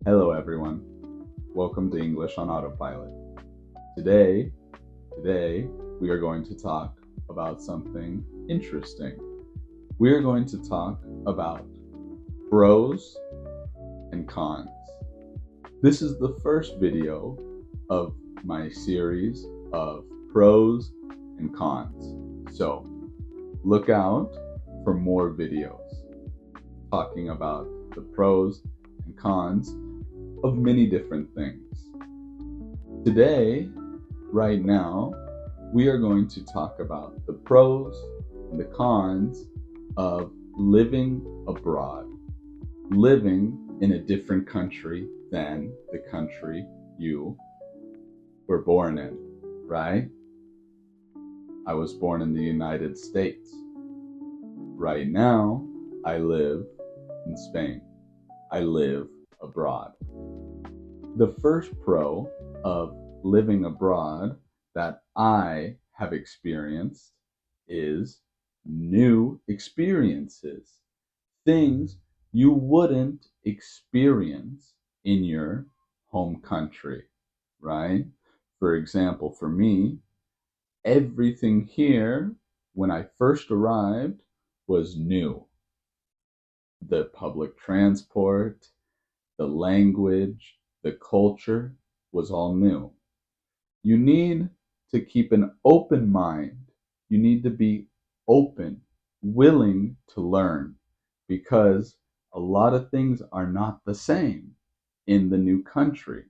Hello everyone. Welcome to English on Autopilot. Today, today we are going to talk about something interesting. We are going to talk about pros and cons. This is the first video of my series of pros and cons. So, look out for more videos talking about the pros and cons of many different things. Today, right now, we are going to talk about the pros and the cons of living abroad, living in a different country than the country you were born in, right? I was born in the United States. Right now, I live in Spain. I live abroad. The first pro of living abroad that I have experienced is new experiences, things you wouldn't experience in your home country, right? For example, for me, everything here when I first arrived was new. The public transport, the language, the culture was all new. You need to keep an open mind. You need to be open, willing to learn, because a lot of things are not the same in the new country.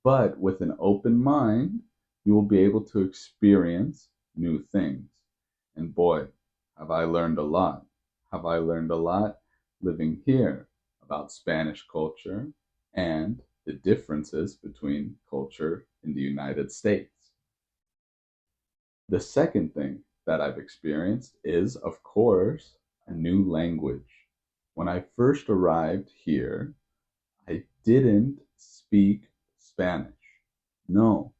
But with an open mind, you will be able to experience new things. And boy, have I learned a lot. Have I learned a lot living here about Spanish culture and the differences between culture in the United States. The second thing that I've experienced is, of course, a new language. When I first arrived here, I didn't speak Spanish. No,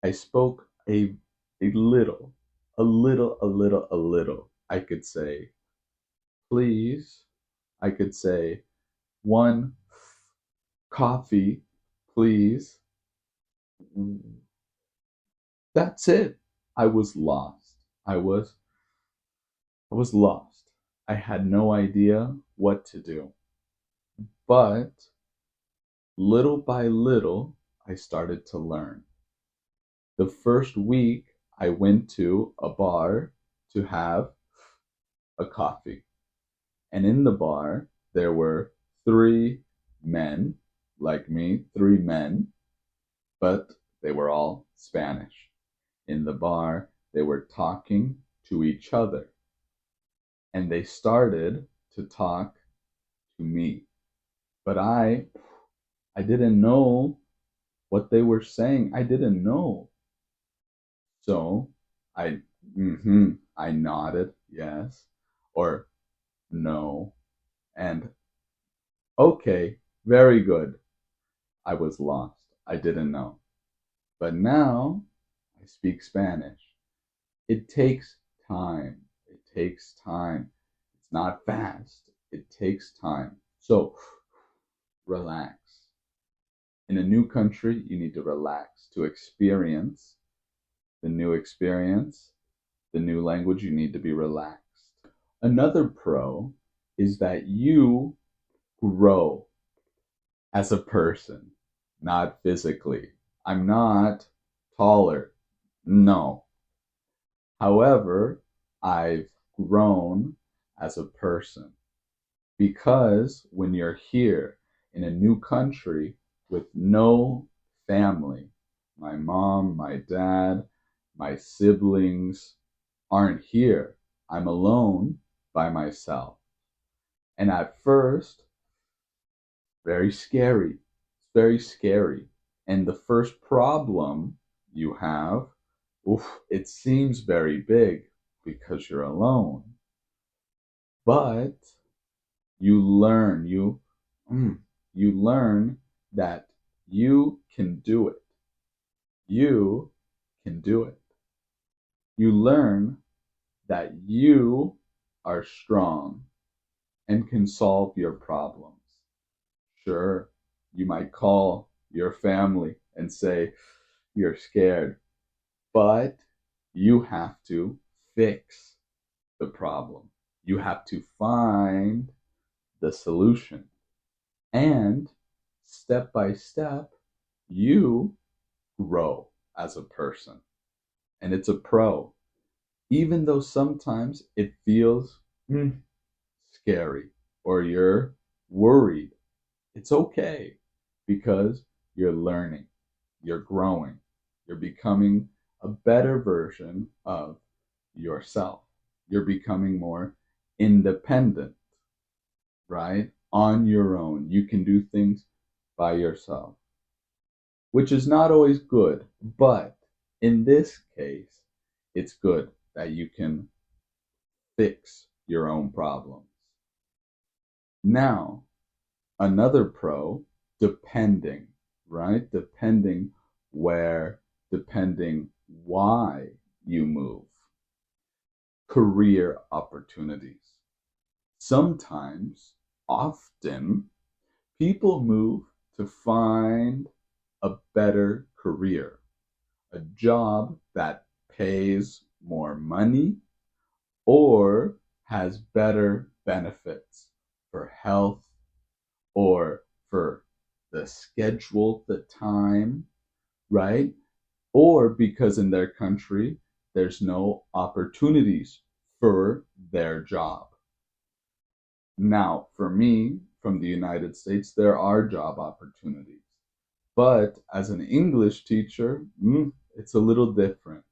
I spoke a little, a little. I could say, please. I could say, one coffee, please. That's it. I was lost. I was lost. I had no idea what to do. But little by little, I started to learn. The first week, I went to a bar to have a coffee. And in the bar, there were three men, like me, three men, but they were all Spanish. In the bar, they were talking to each other. And they started to talk to me. But I didn't know what they were saying. I didn't know. So I, I nodded, yes, or no, and okay, very good. I was lost. I didn't know. But now I speak Spanish. It takes time. It takes time. It's not fast. It takes time. So relax. In a new country, you need to relax to experience the new experience, the new language. You need to be relaxed. Another pro is that you grow as a person, not physically. I'm not taller. No. However, I've grown as a person because when you're here in a new country with no family, my mom, my dad, my siblings aren't here. I'm alone by myself. And at first, very scary. It's very scary. And the first problem you have, it seems very big because you're alone. But you learn that you can do it. You can do it. You learn that you are strong and can solve your problems. Sure, you might call your family and say you're scared, but you have to fix the problem. You have to find the solution. And step by step, you grow as a person. And it's a pro, even though sometimes it feels scary or you're worried. It's okay because you're learning, you're growing, you're becoming a better version of yourself. You're becoming more independent, right? On your own. You can do things by yourself, which is not always good, but in this case, it's good that you can fix your own problems. Now, another pro, depending, right? Depending why you move. Career opportunities. Sometimes, often, people move to find a better career, a job that pays more money or has better benefits for health or for the schedule, the time, right? Or because in their country there's no opportunities for their job. Now, for me, from the United States, there are job opportunities. But as an English teacher, it's a little different.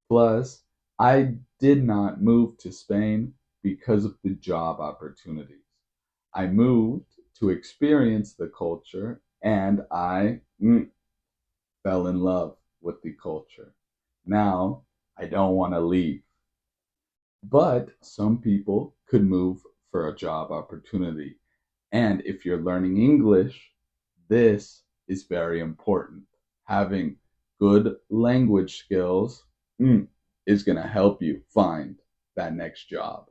Plus, I did not move to Spain because of the job opportunities. I moved to experience the culture and I fell in love with the culture. Now, I don't want to leave. But some people could move for a job opportunity. And if you're learning English, this is very important. Having good language skills is going to help you find that next job.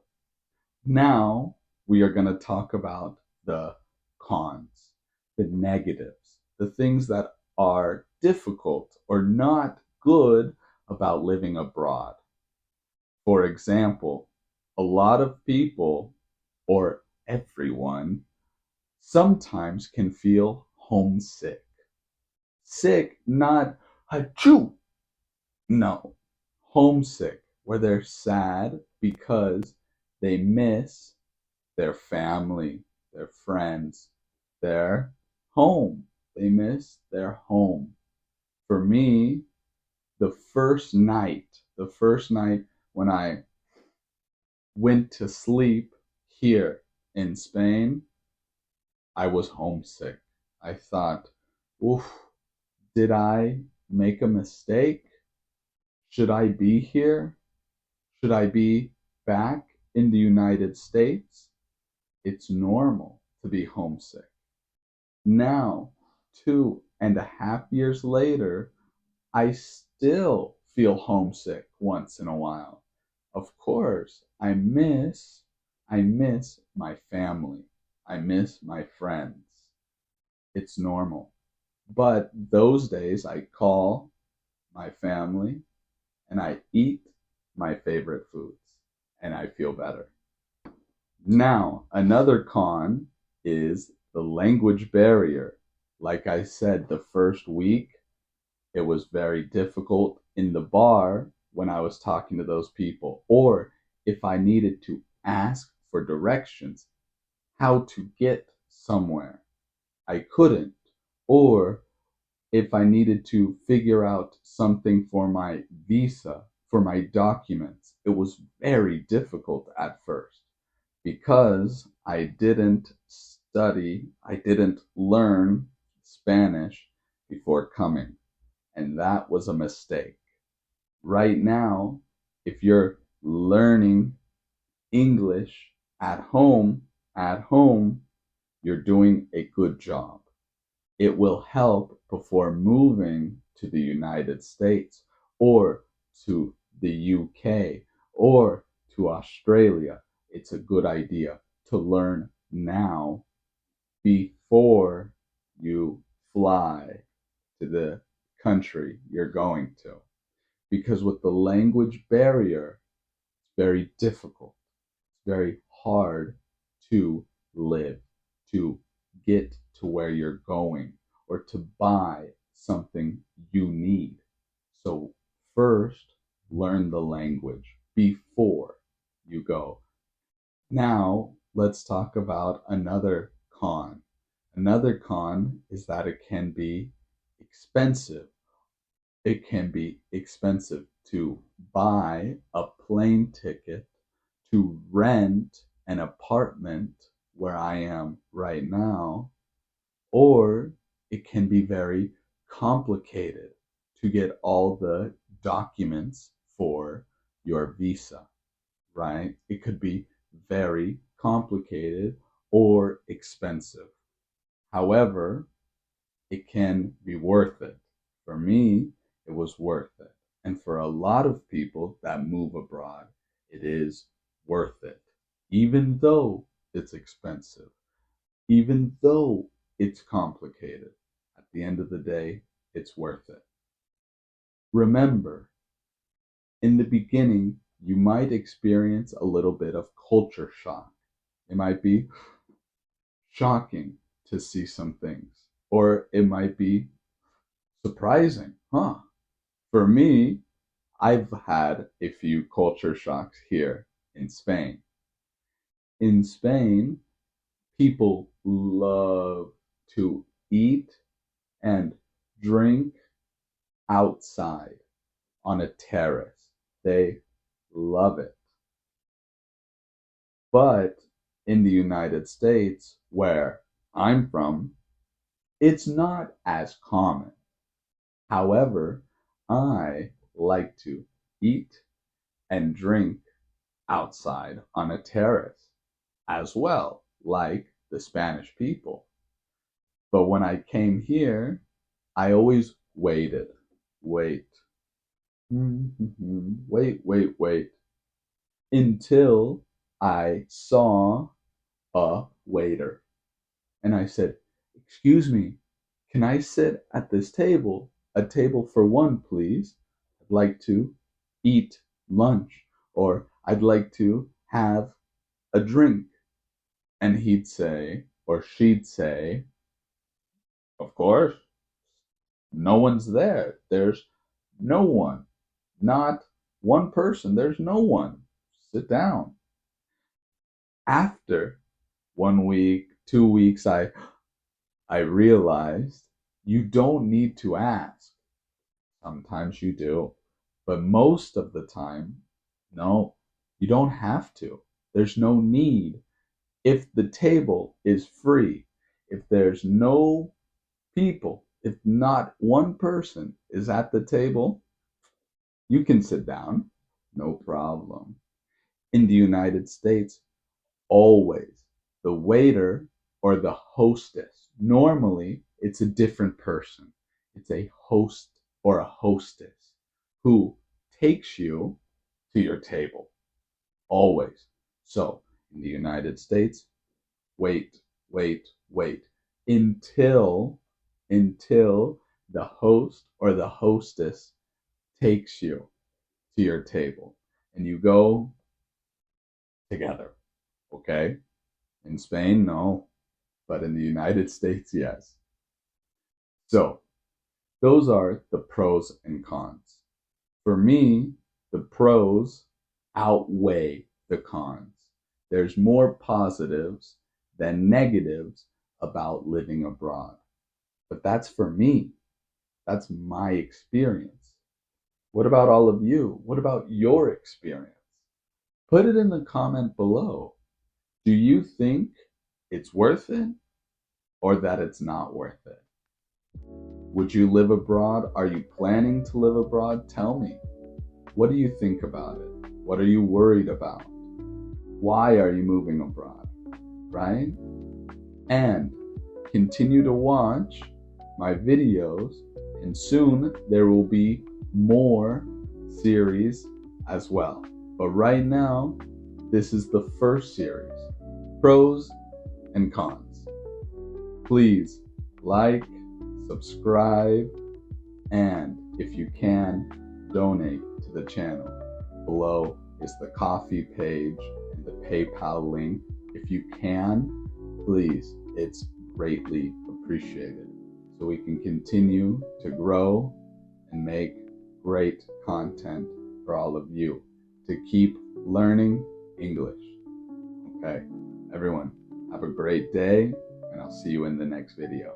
Now, we are going to talk about the cons, the negatives, the things that are difficult or not good about living abroad. For example, a lot of people, or everyone, sometimes can feel homesick. Sick, not achoo. No, homesick, where they're sad because they miss their family, their friends, their home. They miss their home. For me, the first night when I went to sleep here in Spain, I was homesick. I thought, oof, did I make a mistake? Should I be here? Should I be back in the United States? It's normal to be homesick. Now, 2.5 years later, I still feel homesick once in a while. Of course, I miss my family. I miss my friends. It's normal. But those days I call my family and I eat my favorite foods and I feel better. Now, another con is the language barrier. Like I said, the first week it was very difficult in the bar when I was talking to those people, or if I needed to ask for directions, how to get somewhere. I couldn't. Or if I needed to figure out something for my visa, for my documents, it was very difficult at first because I didn't study, I didn't learn Spanish before coming. And that was a mistake. Right now, if you're learning English at home, you're doing a good job. It will help before moving to the United States or to the UK or to Australia. It's a good idea to learn now before you fly to the country you're going to. Because with the language barrier, it's very difficult. It's very hard to live, to get to where you're going, or to buy something you need. So, first, learn the language before you go. Now, let's talk about another con. Another con is that it can be expensive. It can be expensive to buy a plane ticket, to rent an apartment where I am right now, or it can be very complicated to get all the documents for your visa, right? It could be very complicated or expensive. However, it can be worth it. For me, it was worth it. And for a lot of people that move abroad, it is worth it. Even though it's expensive, even though it's complicated, at the end of the day, it's worth it. Remember, in the beginning, you might experience a little bit of culture shock. It might be shocking to see some things, or it might be surprising, huh? For me, I've had a few culture shocks here in Spain. In Spain, people love to eat and drink outside on a terrace. They love it. But in the United States, where I'm from, it's not as common. However, I like to eat and drink outside on a terrace as well, like the Spanish people. But when I came here, I always waited. Wait. Wait. Until I saw a waiter. And I said, "Excuse me, can I sit at this table? A table for one, please. I'd like to eat lunch, or I'd like to have a drink." And he'd say, or she'd say, "Of course, no one's there. There's no one. Not one person. There's no one. Sit down." After 1 week, 2 weeks, I realized you don't need to ask. Sometimes you do, but most of the time, no, you don't have to. There's no need. If the table is free, if there's no people, if not one person is at the table, you can sit down, no problem. In the United States, always the waiter or the hostess, normally it's a different person. It's a host or a hostess who takes you to your table, always. So in the United States, wait until the host or the hostess takes you to your table and you go together. Okay? In Spain, no, but in the United States, yes. So, those are the pros and cons. For me, the pros outweigh the cons. There's more positives than negatives about living abroad. But that's for me. That's my experience. What about all of you? What about your experience? Put it in the comment below. Do you think it's worth it or that it's not worth it? Would you live abroad? Are you planning to live abroad? Tell me. What do you think about it? What are you worried about? Why are you moving abroad? Right? And continue to watch my videos, and soon there will be more series as well. But right now, this is the first series, pros and cons. Please like, subscribe, and if you can, donate to the channel. Below is the Ko-fi page and the PayPal link. If you can, please, it's greatly appreciated so we can continue to grow and make great content for all of you to keep learning English. Okay, everyone, have a great day, and I'll see you in the next video.